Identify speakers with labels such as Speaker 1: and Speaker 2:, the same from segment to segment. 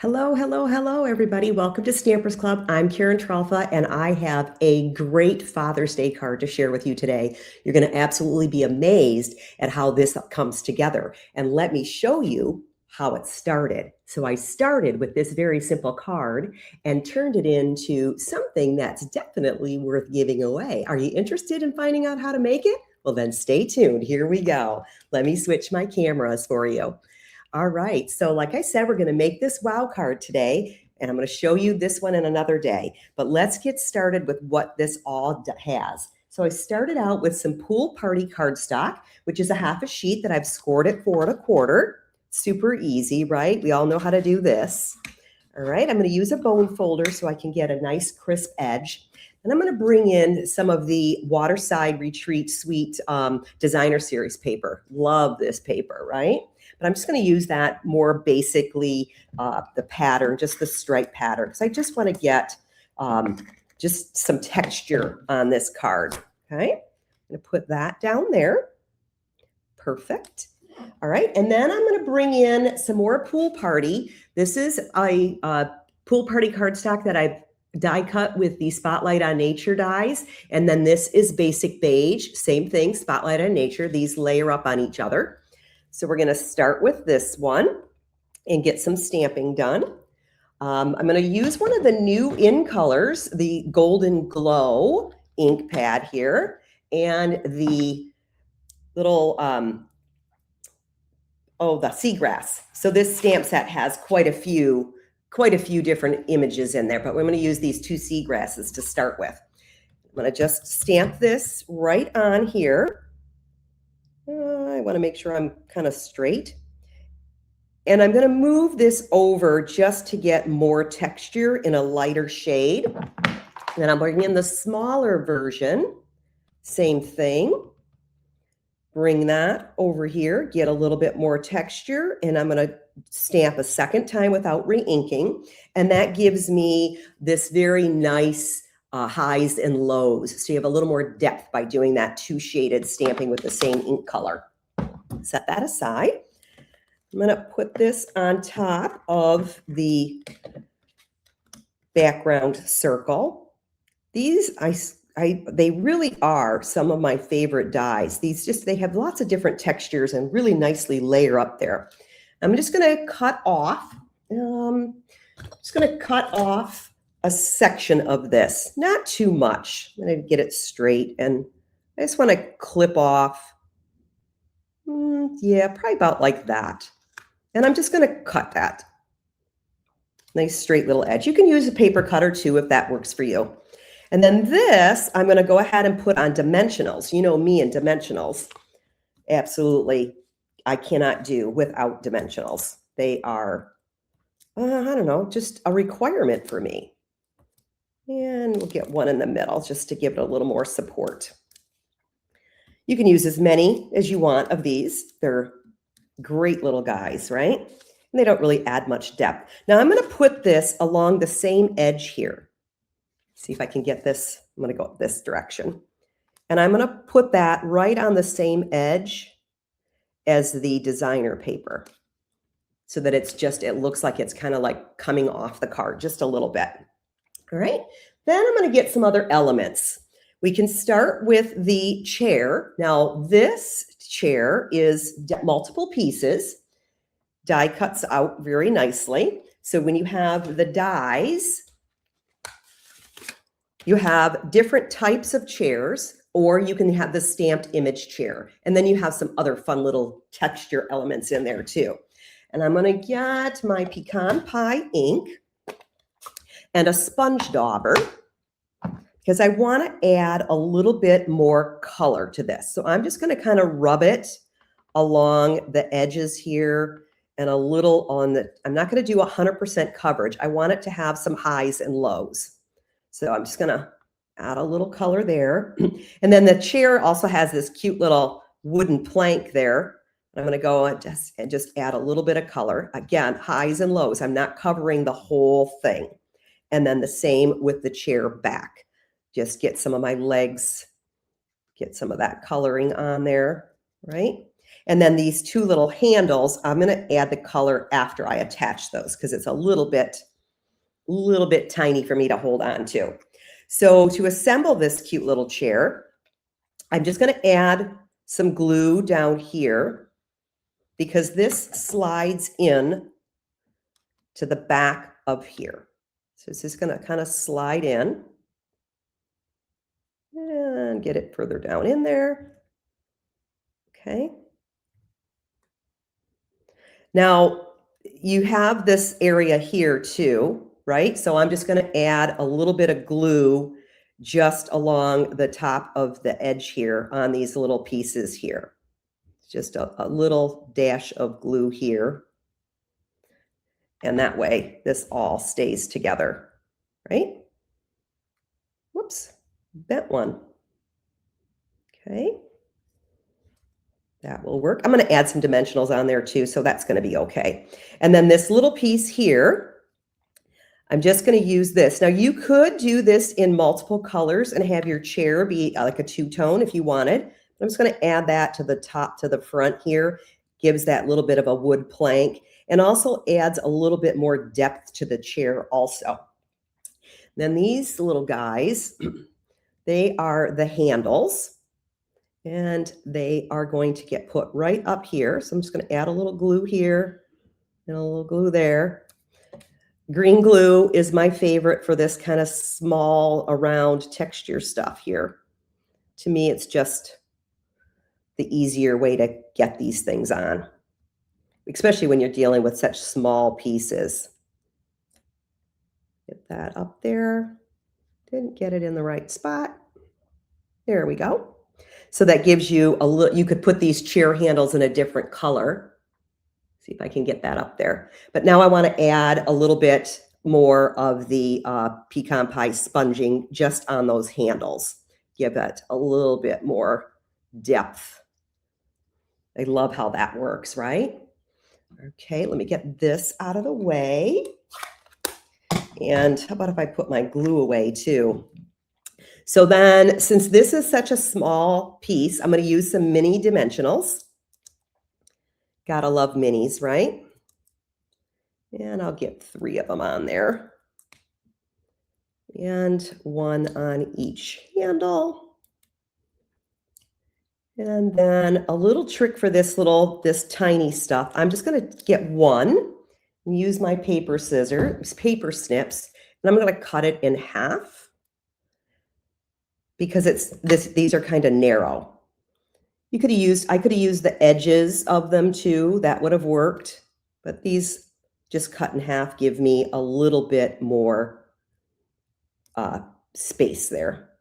Speaker 1: Hello, hello, hello, everybody. Welcome to Stampers Club. I'm Karen Trelfa, and I have a great Father's Day card to share with you today. You're going to absolutely be amazed at how this comes together. And let me show you how it started. So I started with this very simple card and turned it into something that's definitely worth giving away. Are you interested in finding out how to make it? Well, then stay tuned. Here we go. Let me switch my cameras for you. All right, so like I said, we're going to make this WOW card today, and I'm going to show you this one in another day. But let's get started with what this all has. So I started out with some pool party cardstock, which is a half a sheet that I've scored at 4 1/4. Super easy, right? We all know how to do this. All right, I'm going to use a bone folder so I can get a nice crisp edge. And I'm going to bring in some of the Waterside Retreat Suite designer series paper. Love this paper, right? But I'm just going to use that more basically the pattern, just the stripe pattern, because I just want to get just some texture on this card. Okay, I'm going to put that down there. Perfect. All right, and then I'm going to bring in some more pool party. This is a pool party cardstock that I've die cut with the Spotlight on Nature dies. And then this is basic beige, same thing, Spotlight on Nature. These layer up on each other. So we're going to start with this one and get some stamping done. I'm going to use one of the new in colors, the Golden Glow ink pad here, and the little, the seagrass. So this stamp set has quite a few different images in there, but we're going to use these two seagrasses to start with. I'm going to just stamp this right on here. I want to make sure I'm kind of straight. And I'm going to move this over just to get more texture in a lighter shade. Then I'm bringing in the smaller version. Same thing. Bring that over here, get a little bit more texture, and I'm going to stamp a second time without re-inking. And that gives me this very nice highs and lows. So you have a little more depth by doing that two-shaded stamping with the same ink color. Set that aside. I'm going to put this on top of the background circle. These, they really are some of my favorite dies. They have lots of different textures and really nicely layer up there. I'm just going to cut off, a section of this, not too much. I'm going to get it straight, and I just want to clip off, yeah, probably about like that. And I'm just going to cut that. Nice straight little edge. You can use a paper cutter too if that works for you. And then this, I'm going to go ahead and put on dimensionals. You know me and dimensionals. Absolutely, I cannot do without dimensionals. They are, I don't know, just a requirement for me. And we'll get one in the middle just to give it a little more support. You can use as many as you want of these. They're great little guys, right? And they don't really add much depth. Now I'm going to put this along the same edge here. See if I can get this. I'm going to go this direction. And I'm going to put that right on the same edge as the designer paper so that it looks like it's kind of like coming off the card just a little bit. All right. Then I'm going to get some other elements. We can start with the chair. Now this chair is multiple pieces. Die cuts out very nicely. So when you have the dies, you have different types of chairs, or you can have the stamped image chair. And then you have some other fun little texture elements in there too. And I'm going to get my pecan pie ink and a sponge dauber because I want to add a little bit more color to this. So I'm just going to kind of rub it along the edges here and a little on the, I'm not going to do 100% coverage. I want it to have some highs and lows. So I'm just going to add a little color there. And then the chair also has this cute little wooden plank there. I'm going to go and just add a little bit of color. Again, highs and lows. I'm not covering the whole thing. And then the same with the chair back. Just get some of my legs, get some of that coloring on there, right? And then these two little handles, I'm going to add the color after I attach those because it's a little bit tiny for me to hold on to. So to assemble this cute little chair, I'm just going to add some glue down here because this slides in to the back of here. So it's just going to kind of slide in and get it further down in there. Okay. Now you have this area here too, right? So I'm just going to add a little bit of glue just along the top of the edge here on these little pieces here. Just a little dash of glue here. And that way this all stays together, right? Whoops, bent one. Okay. That will work. I'm going to add some dimensionals on there too, so that's going to be okay. And then this little piece here, I'm just going to use this. Now you could do this in multiple colors and have your chair be like a two-tone if you wanted. I'm just going to add that to the top, to the front here. Gives that little bit of a wood plank and also adds a little bit more depth to the chair also. Then these little guys, they are the handles. And they are going to get put right up here. So I'm just going to add a little glue here and a little glue there. Green glue is my favorite for this kind of small around texture stuff here. To me, it's just the easier way to get these things on, especially when you're dealing with such small pieces. Get that up there. Didn't get it in the right spot. There we go. So that gives you a little, you could put these chair handles in a different color. See if I can get that up there. But now I want to add a little bit more of the pecan pie sponging just on those handles. Give it a little bit more depth. I love how that works, right? Okay, let me get this out of the way. And how about if I put my glue away too? So then, since this is such a small piece, I'm going to use some mini dimensionals. Gotta love minis, right? And I'll get 3 of them on there. And 1 on each handle. And then a little trick for this tiny stuff. I'm just going to get 1 and use my paper snips, and I'm going to cut it in half. Because these are kind of narrow. I could have used the edges of them too. That would have worked. But these just cut in half give me a little bit more space there.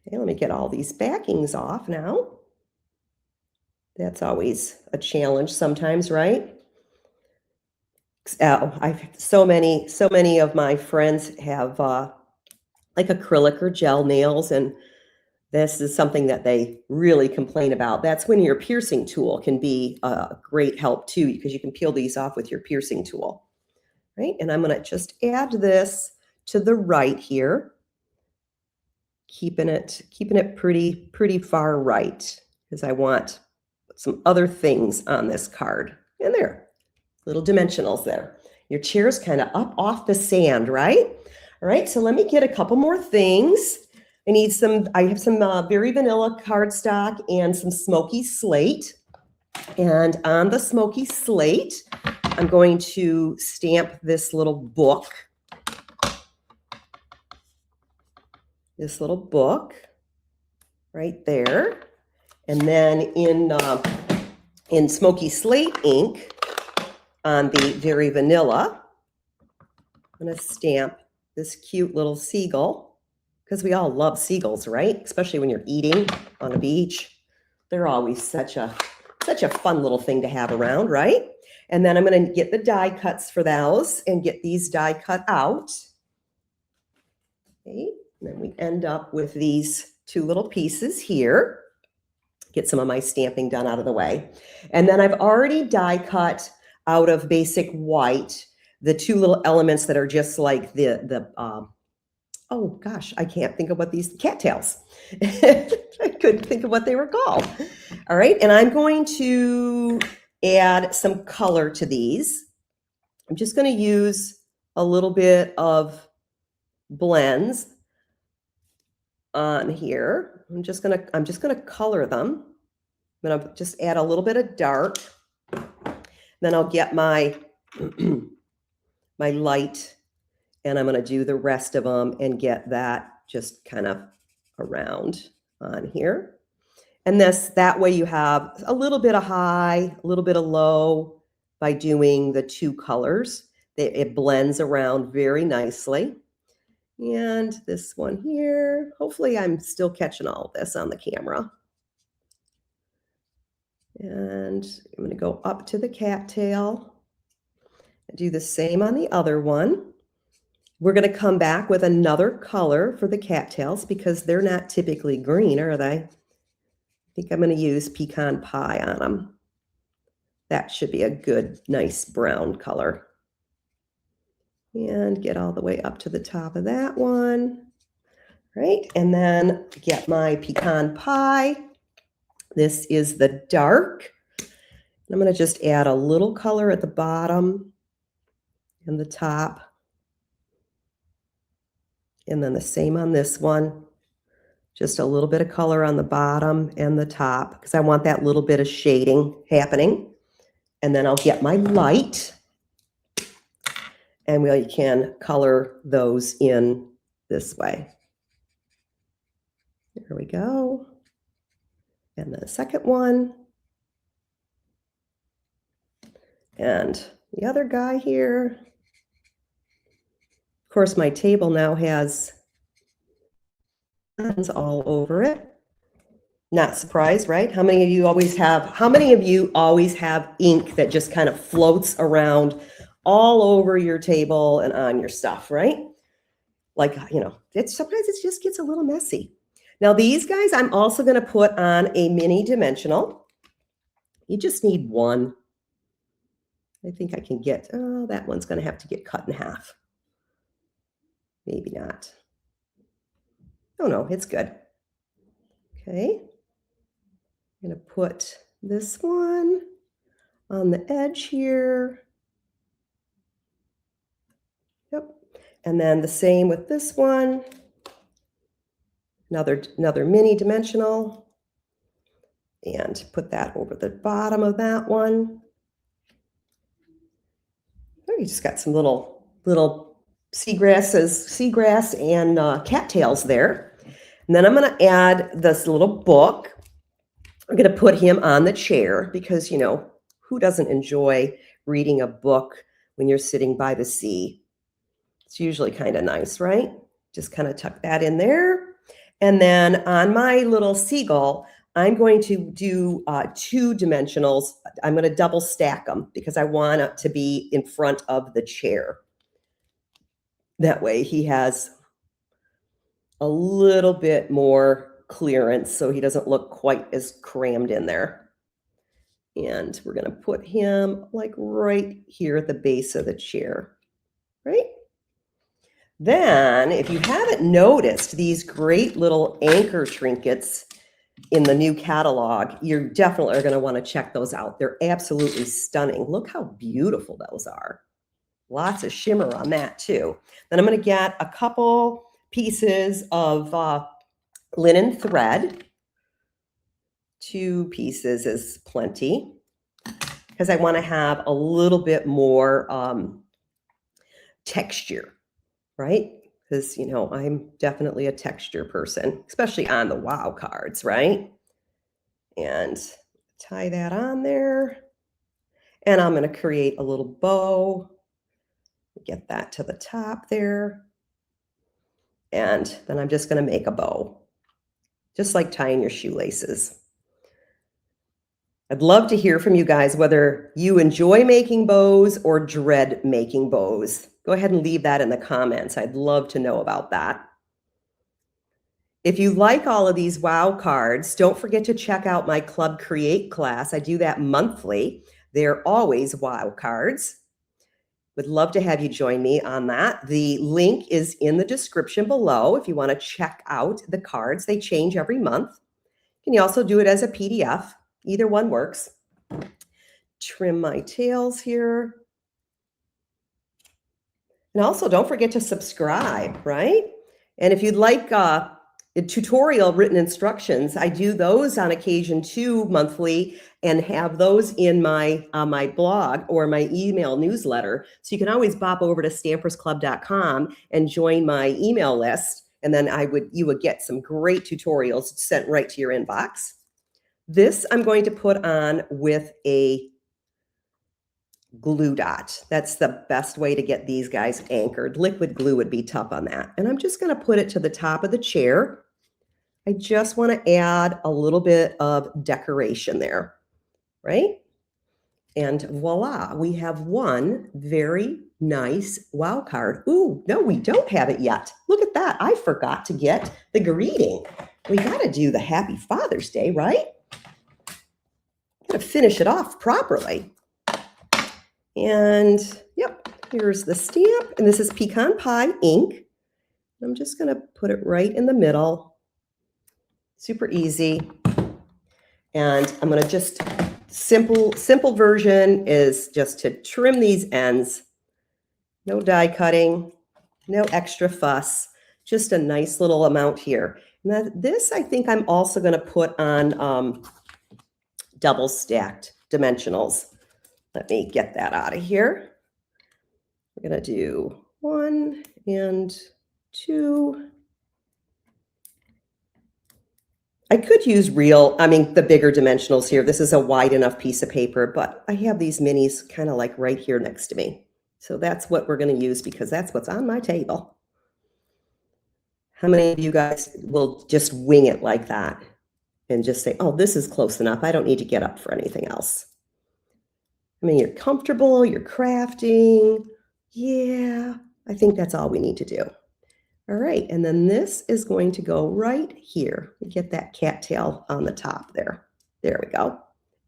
Speaker 1: Okay, let me get all these backings off now. That's always a challenge sometimes, right? So many of my friends have like acrylic or gel nails, and this is something that they really complain about. That's when your piercing tool can be a great help too, because you can peel these off with your piercing tool, right? And I'm going to just add this to the right here, keeping it pretty far right, because I want some other things on this card. And there, little dimensionals there. Your chair's kind of up off the sand, right? All right, so let me get a couple more things. I have some Very Vanilla cardstock and some smoky slate. And on the smoky slate, I'm going to stamp this little book. This little book right there. And then in smoky slate ink on the Very Vanilla, I'm going to stamp this cute little seagull, because we all love seagulls, right? Especially when you're eating on a beach. They're always such a fun little thing to have around, right? And then I'm going to get the die cuts for those and get these die cut out. Okay, and then we end up with these 2 little pieces here. Get some of my stamping done out of the way. And then I've already die cut out of basic white the 2 little elements that are just like the oh gosh, I can't think of what these cattails. I couldn't think of what they were called. All right, and I'm going to add some color to these. I'm just going to use a little bit of blends on here. I'm just gonna color them. I'm gonna just add a little bit of dark. Then I'll get my my light, and I'm gonna do the rest of them and get that just kind of around on here. And that way you have a little bit of high, a little bit of low by doing the two colors. It blends around very nicely. And this one here, hopefully I'm still catching all of this on the camera. And I'm going to go up to the cattail and do the same on the other one. We're going to come back with another color for the cattails because they're not typically green, are they? I think I'm going to use pecan pie on them. That should be a good, nice brown color. And get all the way up to the top of that one, right? And then get my pecan pie. This is the dark. I'm going to just add a little color at the bottom and the top. And then the same on this one. Just a little bit of color on the bottom and the top because I want that little bit of shading happening. And then I'll get my light. And we can color those in this way. There we go. And the second one. And the other guy here. Of course, my table now has lines all over it. Not surprised, right? How many of you always have ink that just kind of floats around all over your table and on your stuff, right? Like, sometimes it just gets a little messy. Now these guys, I'm also going to put on a mini dimensional. You just need one. I think I can get, that one's going to have to get cut in half. Maybe not. Oh no, it's good. Okay. I'm going to put this one on the edge here. Yep. And then the same with this one. Another mini dimensional. And put that over the bottom of that one. Oh, you just got some little seagrass and cattails there. And then I'm going to add this little book. I'm going to put him on the chair because, who doesn't enjoy reading a book when you're sitting by the sea? It's usually kind of nice, right? Just kind of tuck that in there. And then on my little seagull, I'm going to do 2 dimensionals. I'm going to double stack them because I want it to be in front of the chair. That way he has a little bit more clearance so he doesn't look quite as crammed in there. And we're going to put him like right here at the base of the chair, right? Then, if you haven't noticed these great little anchor trinkets in the new catalog, you definitely are going to want to check those out. They're absolutely stunning. Look how beautiful those are. Lots of shimmer on that too. Then I'm going to get a couple pieces of linen thread. 2 pieces is plenty because I want to have a little bit more texture, right? Because, I'm definitely a texture person, especially on the WOW cards, right? And tie that on there. And I'm going to create a little bow. Get that to the top there. And then I'm just going to make a bow, just like tying your shoelaces. I'd love to hear from you guys whether you enjoy making bows or dread making bows. Go ahead and leave that in the comments. I'd love to know about that. If you like all of these WOW cards, don't forget to check out my Club Create class. I do that monthly. They're always WOW cards. Would love to have you join me on that. The link is in the description below if you want to check out the cards. They change every month. You can also do it as a PDF. Either one works. Trim my tails here. And also don't forget to subscribe, right? And if you'd like a tutorial written instructions, I do those on occasion too monthly and have those in my my blog or my email newsletter. So you can always bop over to stampersclub.com and join my email list. And then you would get some great tutorials sent right to your inbox. This I'm going to put on with a glue dot. That's the best way to get these guys anchored. Liquid glue would be tough on that. And I'm just going to put it to the top of the chair. I just want to add a little bit of decoration there, right? And voila, we have one very nice wow card. Ooh, no, we don't have it yet. Look at that. I forgot to get the greeting. We got to do the Happy Father's Day, right? Got to finish it off properly. And yep, here's the stamp. And this is pecan pie ink. I'm just going to put it right in the middle. Super easy. And I'm going to just simple version is just to trim these ends. No die cutting, no extra fuss, just a nice little amount here. And this I think I'm also going to put on double stacked dimensionals. Let me get that out of here. We're going to do 1 and 2. I could use the bigger dimensionals here. This is a wide enough piece of paper, but I have these minis kind of like right here next to me. So that's what we're going to use because that's what's on my table. How many of you guys will just wing it like that and just say, oh, this is close enough. I don't need to get up for anything else. I mean, you're comfortable, you're crafting. Yeah, I think that's all we need to do. All right, and then this is going to go right here. Get that cattail on the top there. There we go.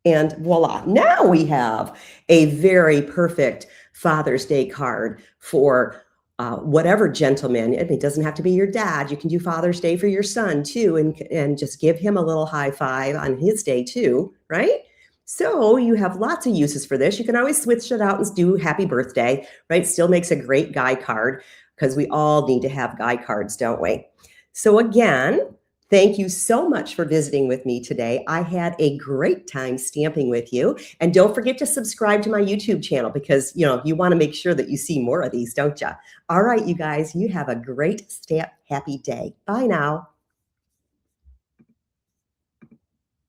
Speaker 1: And voila, now we have a very perfect Father's Day card for whatever gentleman. It doesn't have to be your dad. You can do Father's Day for your son too, and just give him a little high five on his day too, right? So you have lots of uses for this. You can always switch it out and do happy birthday, right? Still makes a great guy card because we all need to have guy cards, don't we? So again, thank you so much for visiting with me today. I had a great time stamping with you. And don't forget to subscribe to my YouTube channel because, you want to make sure that you see more of these, don't you? All right, you guys, you have a great stamp happy day. Bye now.